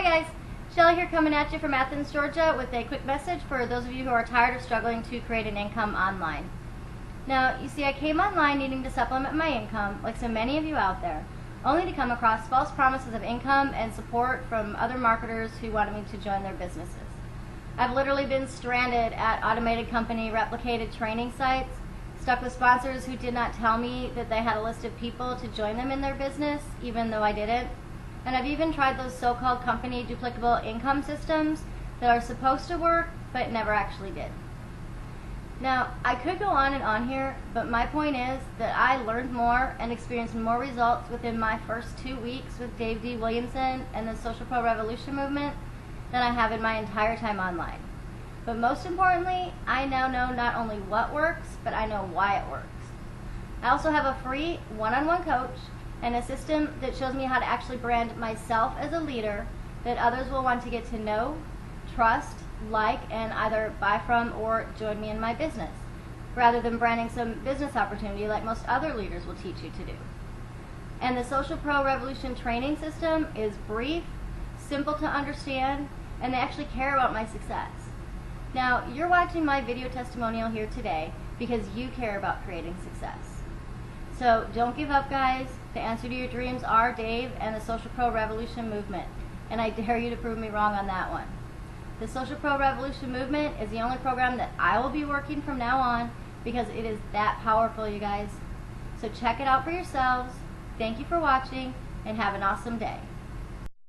guys, Shelly here coming at you from Athens, Georgia with a quick message for those of you who are tired of struggling to create an income online. Now, you see, I came online needing to supplement my income, like so many of you out there, only to come across false promises of income and support from other marketers who wanted me to join their businesses. I've literally been stranded at automated company replicated training sites, stuck with sponsors who did not tell me that they had a list of people to join them in their business, even though I didn't. And I've even tried those so-called company duplicable income systems that are supposed to work, but never actually did. Now, I could go on and on here, but my point is that I learned more and experienced more results within my first 2 weeks with Dave D. Williamson and the Social Pro Revolution movement than I have in my entire time online. But most importantly, I now know not only what works, but I know why it works. I also have a free one-on-one coach and a system that shows me how to actually brand myself as a leader that others will want to get to know, trust, like, and either buy from or join me in my business, rather than branding some business opportunity like most other leaders will teach you to do. And the Social Pro Revolution training system is brief, simple to understand, and they actually care about my success. Now, you're watching my video testimonial here today because you care about creating success. So don't give up, guys. The answer to your dreams are Dave and the Social Pro Revolution movement, and I dare you to prove me wrong on that one. The Social Pro Revolution movement is the only program that I will be working from now on because it is that powerful, you guys. So check it out for yourselves. Thank you for watching, and have an awesome day.